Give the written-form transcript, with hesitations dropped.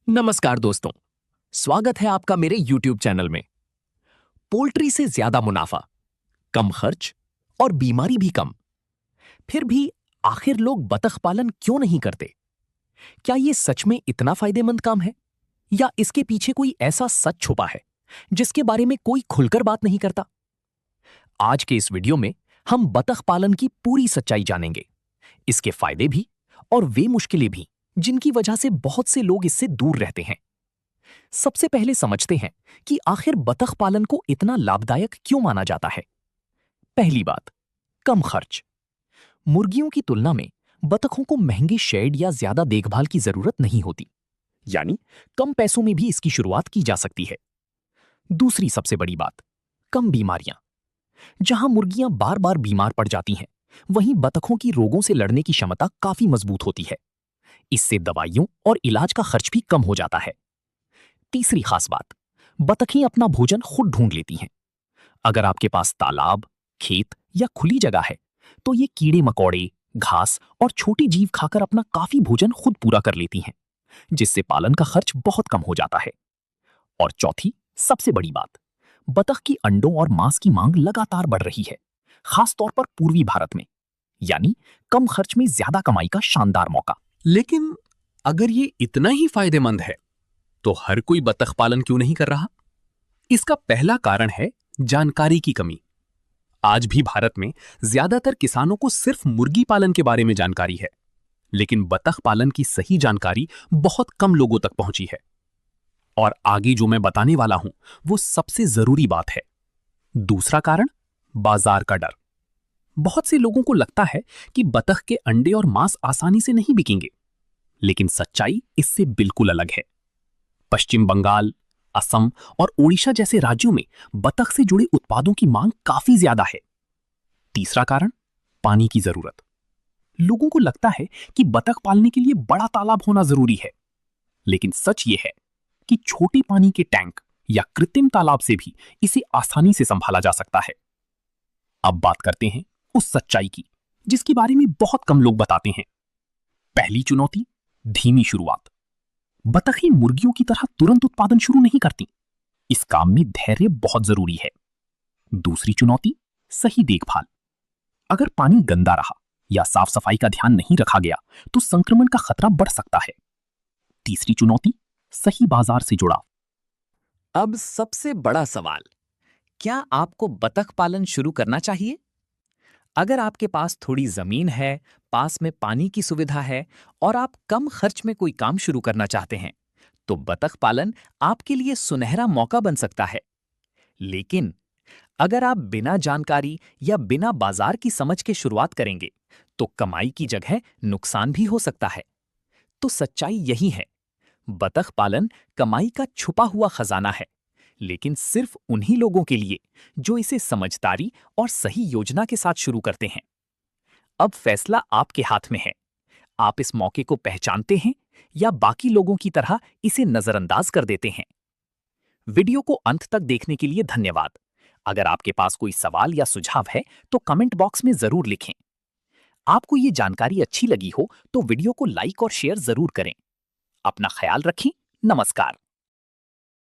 नमस्कार दोस्तों, स्वागत है आपका मेरे YouTube चैनल में। पोल्ट्री से ज्यादा मुनाफा, कम खर्च और बीमारी भी कम। फिर भी आखिर लोग बतख पालन क्यों नहीं करते? क्या ये सच में इतना फायदेमंद काम है या इसके पीछे कोई ऐसा सच छुपा है जिसके बारे में कोई खुलकर बात नहीं करता? आज के इस वीडियो में हम बतख पालन की पूरी सच्चाई जानेंगे, इसके फायदे भी और वे मुश्किलें भी जिनकी वजह से बहुत से लोग इससे दूर रहते हैं। सबसे पहले समझते हैं कि आखिर बतख पालन को इतना लाभदायक क्यों माना जाता है। पहली बात, कम खर्च। मुर्गियों की तुलना में बतखों को महंगे शेड या ज्यादा देखभाल की जरूरत नहीं होती, यानी कम पैसों में भी इसकी शुरुआत की जा सकती है। दूसरी सबसे बड़ी बात, कम बीमारियां। जहां मुर्गियां बार बार बीमार पड़ जाती हैं, वहीं बतखों की रोगों से लड़ने की क्षमता काफी मजबूत होती है। इससे दवाइयों और इलाज का खर्च भी कम हो जाता है। तीसरी खास बात, बतखें अपना भोजन खुद ढूंढ लेती हैं। अगर आपके पास तालाब, खेत या खुली जगह है, तो ये कीड़े मकोड़े, घास और छोटे जीव खाकर अपना काफी भोजन खुद पूरा कर लेती हैं, जिससे पालन का खर्च बहुत कम हो जाता है। और चौथी सबसे बड़ी बात, बतख की अंडों और मांस की मांग लगातार बढ़ रही है, खास तौर पर पूर्वी भारत में, यानी कम खर्च में ज्यादा कमाई का शानदार मौका। लेकिन अगर ये इतना ही फायदेमंद है, तो हर कोई बतख पालन क्यों नहीं कर रहा? इसका पहला कारण है जानकारी की कमी। आज भी भारत में ज्यादातर किसानों को सिर्फ मुर्गी पालन के बारे में जानकारी है, लेकिन बतख पालन की सही जानकारी बहुत कम लोगों तक पहुंची है। और आगे जो मैं बताने वाला हूं, वो सबसे जरूरी बात है। दूसरा कारण, बाजार का डर। बहुत से लोगों को लगता है कि बतख के अंडे और मांस आसानी से नहीं बिकेंगे, लेकिन सच्चाई इससे बिल्कुल अलग है। पश्चिम बंगाल, असम और ओडिशा जैसे राज्यों में बतख से जुड़े उत्पादों की मांग काफी ज्यादा है। तीसरा कारण, पानी की जरूरत। लोगों को लगता है कि बतख पालने के लिए बड़ा तालाब होना जरूरी है, लेकिन सच ये है कि छोटे पानी के टैंक या कृत्रिम तालाब से भी इसे आसानी से संभाला जा सकता है। अब बात करते हैं उस सच्चाई की जिसके बारे में बहुत कम लोग बताते हैं। पहली चुनौती, धीमी शुरुआत। बतखें मुर्गियों की तरह तुरंत उत्पादन शुरू नहीं करती। इस काम में धैर्य बहुत जरूरी है। दूसरी चुनौती, सही देखभाल। अगर पानी गंदा रहा या साफ सफाई का ध्यान नहीं रखा गया, तो संक्रमण का खतरा बढ़ सकता है। तीसरी चुनौती, सही बाजार से जुड़ाव। अब सबसे बड़ा सवाल, क्या आपको बतख पालन शुरू करना चाहिए? अगर आपके पास थोड़ी जमीन है, पास में पानी की सुविधा है और आप कम खर्च में कोई काम शुरू करना चाहते हैं, तो बतख पालन आपके लिए सुनहरा मौका बन सकता है। लेकिन अगर आप बिना जानकारी या बिना बाजार की समझ के शुरुआत करेंगे, तो कमाई की जगह नुकसान भी हो सकता है। तो सच्चाई यही है, बतख पालन कमाई का छुपा हुआ खजाना है, लेकिन सिर्फ उन्हीं लोगों के लिए जो इसे समझदारी और सही योजना के साथ शुरू करते हैं। अब फैसला आपके हाथ में है। आप इस मौके को पहचानते हैं या बाकी लोगों की तरह इसे नजरअंदाज कर देते हैं। वीडियो को अंत तक देखने के लिए धन्यवाद। अगर आपके पास कोई सवाल या सुझाव है, तो कमेंट बॉक्स में जरूर लिखें। आपको ये जानकारी अच्छी लगी हो तो वीडियो को लाइक और शेयर जरूर करें। अपना ख्याल रखें। नमस्कार।